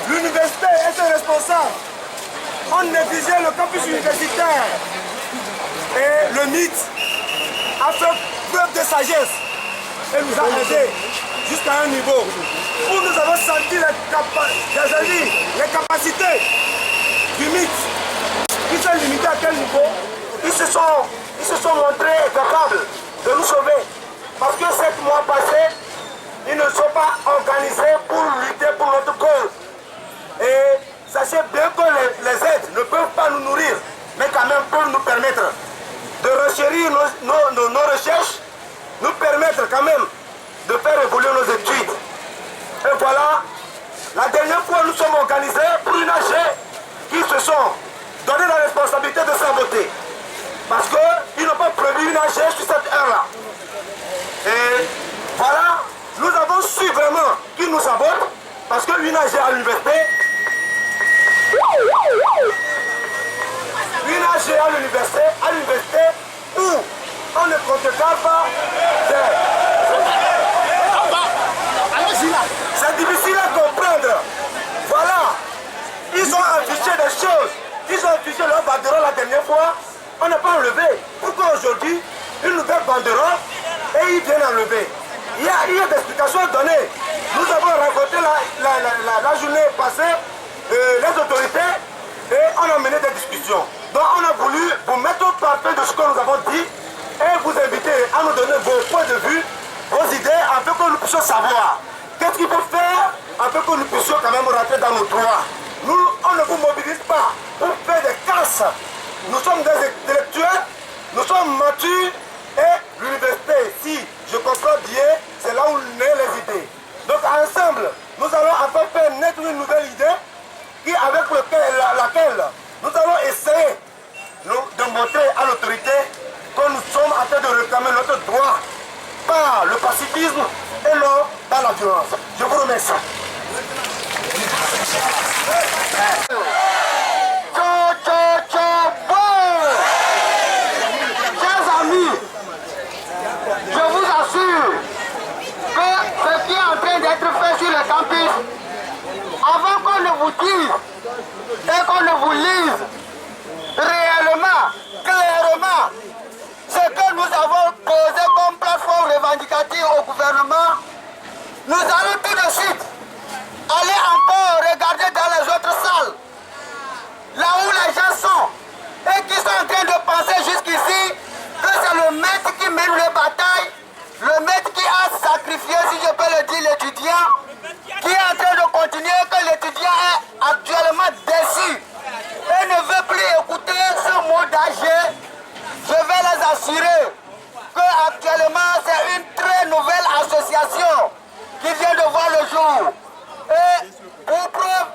l'université était responsable. On négligeait le campus universitaire. Et le mythe a fait preuve de sagesse et nous a aidés jusqu'à un niveau où nous avons senti les capacités du mythe. Ils sont limités à quel niveau? Ils se sont montrés capables de nous sauver. Parce que 7 mois passés, ils ne sont pas organisés pour lutter pour notre cause. Et sachez bien que les aides ne peuvent pas nous nourrir, mais quand même peuvent nous permettre de renchérir nos recherches, nous permettre quand même de faire évoluer nos études. Et voilà, la dernière fois nous sommes organisés pour une AG qui se sont donné la responsabilité de saboter. Parce qu'ils n'ont pas prévu une AG sur cette heure-là. Et voilà, nous avons su vraiment qu'ils nous sabotent, parce qu'une AG à l'université, à l'université où on ne contrecarre pas. C'est difficile à comprendre. Voilà, ils ont affiché des choses. Ils ont affiché leur banderole la dernière fois. On n'a pas enlevé. Pourquoi aujourd'hui, une nouvelle banderole et ils viennent enlever? Il y a des explications à donner. Nous avons rencontré la journée passée les autorités et on a mené des discussions. Donc on a voulu vous mettre au parfait de ce que nous avons dit et vous inviter à nous donner vos points de vue, vos idées, afin que nous puissions savoir qu'est-ce qu'il faut faire, afin que nous puissions quand même rentrer dans nos droits. Nous, on ne vous mobilise pas pour faire des casses. Nous sommes des intellectuels, nous sommes matures et l'université, si je comprends bien, c'est là où naissent les idées. Donc ensemble, nous allons enfin faire naître une nouvelle idée qui, avec laquelle nous allons essayer de montrer à l'autorité que nous sommes en train de réclamer notre droit par le pacifisme et non par la violence. Je vous remercie. Chers amis, je vous assure que ce qui est en train d'être fait sur le campus, avant qu'on ne vous dise et qu'on ne vous lise réellement, clairement, ce que nous avons posé comme plateforme revendicative au gouvernement, nous allons tout de suite aller encore regarder dans les autres salles, là où les gens sont, et qui sont en train de penser jusqu'ici que c'est le maître qui mène les batailles, le maître qui a sacrifié, si je peux le dire, l'étudiant, qui est en train de continuer, que l'étudiant est actuellement déçu et ne veut plus écouter ce mot d'âge. Je vais les assurer qu'actuellement c'est une très nouvelle association qui vient de voir le jour. Et pour preuve,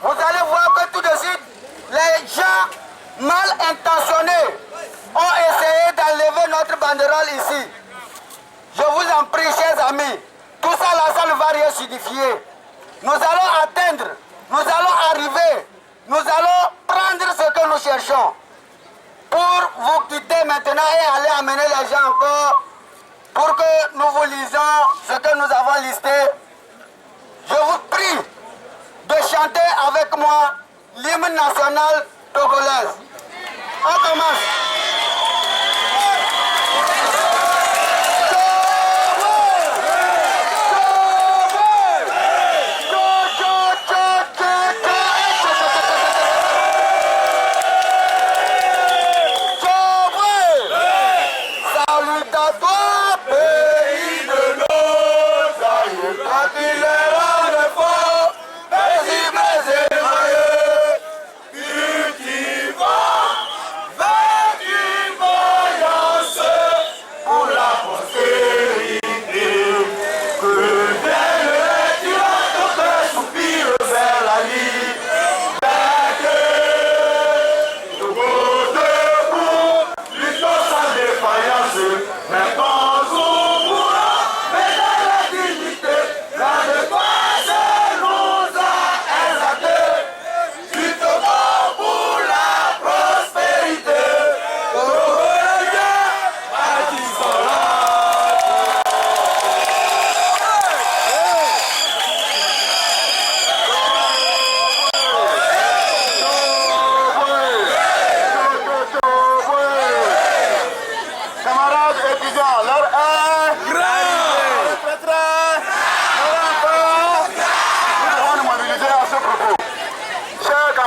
vous allez voir que tout de suite, les gens mal intentionnés ont essayé d'enlever notre banderole ici. Je vous en prie, chers amis, tout ça là, ça ne va rien signifier. Nous allons atteindre, nous allons arriver, nous allons prendre ce que nous cherchons. Pour vous quitter maintenant et aller amener les gens encore, pour que nous vous lisons ce que nous avons listé, je vous prie de chanter avec moi l'hymne national togolaise. On commence. Cultivant,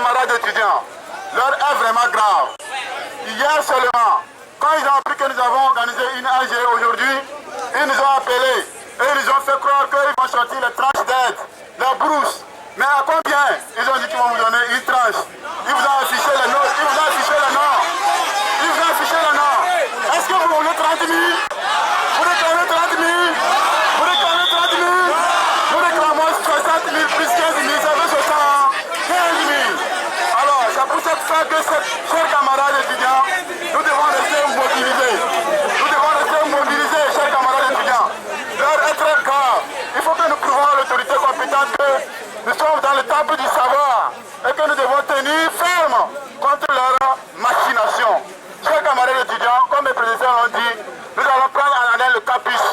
camarades étudiants, l'heure est vraiment grave. Hier seulement, quand ils ont appris que nous avons organisé une AG aujourd'hui, ils nous ont appelés et ils nous ont fait croire qu'ils vont sortir les tranches d'aide, la brousse. Mais à combien? Ils ont dit qu'ils vont vous donner une tranche. Ils vous ont affiché le nom. Ils vous ont affiché le nom. Ils vous ont affiché le nom. Est-ce que vous voulez 30 000? Vous réclamez 30 000? Vous réclamez 30 000? Nous réclamons 60 000 plus 15 000. Ça fait 15 000. Alors, c'est pour cette fois que, chers camarades étudiants, nous devons rester mobilisés. Nous devons rester mobilisés, chers camarades étudiants. L'heure est très grave. Il faut que nous prouvons à l'autorité compétente que nous sommes dans le temple du savoir et que nous devons tenir ferme contre leur machination. Chers camarades étudiants, comme mes prédécesseurs l'ont dit, nous allons prendre en haleine le campus.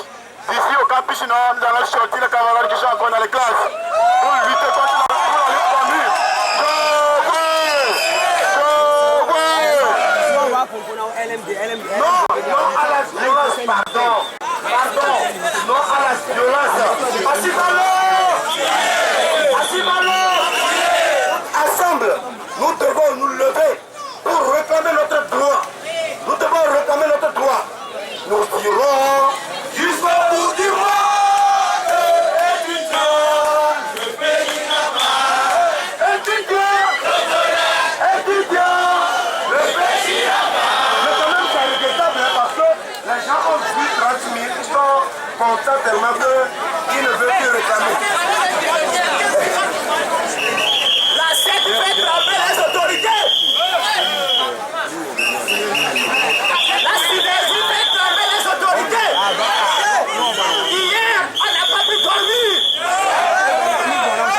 D'ici au campus nord, nous allons sortir les camarades qui sont encore dans les classes pour lutter contre la lutte commune. Non à la violence, pardon. Non à la violence. Ensemble, nous devons nous lever pour réclamer notre droit. Nous devons réclamer notre droit. Nous irons jusqu'au bout du monde. Content tellement qu'il ne veut plus réclamer. La SEC fait trembler les autorités. La synergie fait trembler les autorités. Hier, on n'a pas pu dormir.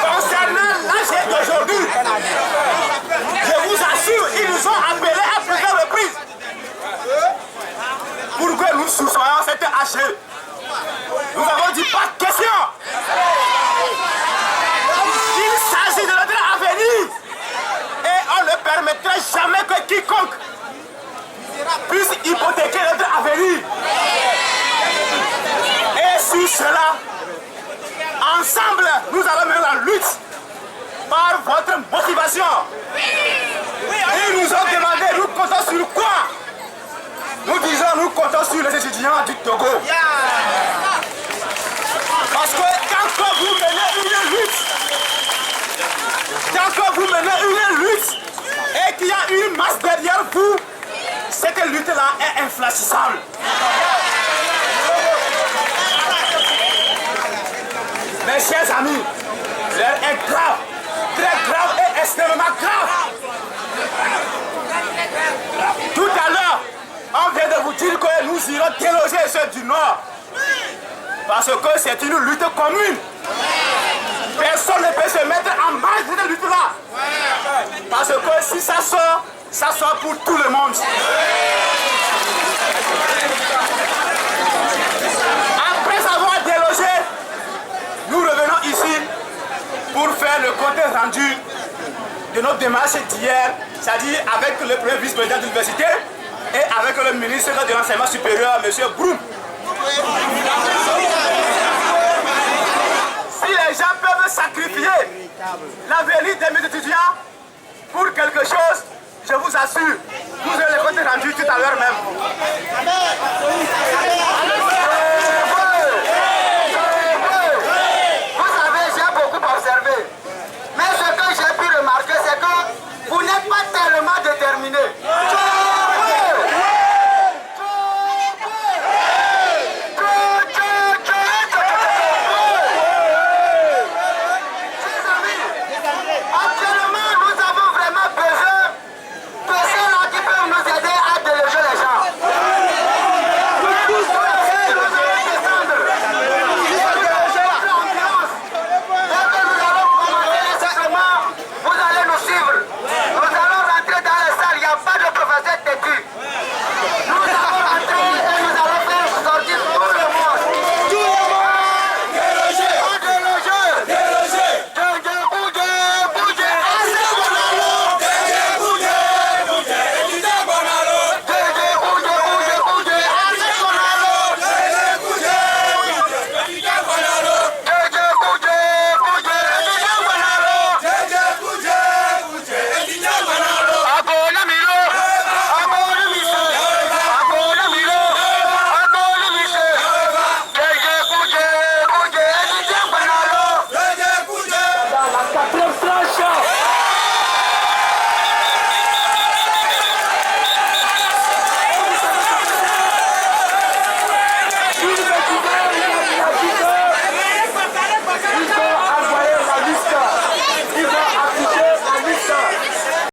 Concernant l'AG d'aujourd'hui, je vous assure, ils nous ont appelés à plusieurs reprises pour que nous soussoyons cette AG. Nous avons dit pas de question. Il s'agit de notre avenir. Et on ne permettrait jamais que quiconque puisse hypothéquer notre avenir. Et sur cela, ensemble, nous allons mener la lutte par votre motivation. Ils nous ont demandé, nous comptons sur quoi? Nous disons, nous comptons sur les étudiants du Togo. Parce que tant que vous menez une lutte, et qu'il y a une masse derrière vous, cette lutte-là est infranchissable. Mes chers amis, l'heure est grave, très grave et extrêmement grave. Tout à l'heure, on vient de vous dire que nous irons déloger ceux du Nord. Parce que c'est une lutte commune. Personne ne peut se mettre en marge de cette lutte-là. Parce que si ça sort pour tout le monde. Après avoir délogé, nous revenons ici pour faire le compte rendu de notre démarche d'hier, c'est-à-dire avec le premier vice-président de l'université et avec le ministre de l'enseignement supérieur, M. Broum. Si les gens peuvent sacrifier l'avenir de mes étudiants pour quelque chose, je vous assure, vous aurez le compte rendu tout à l'heure même.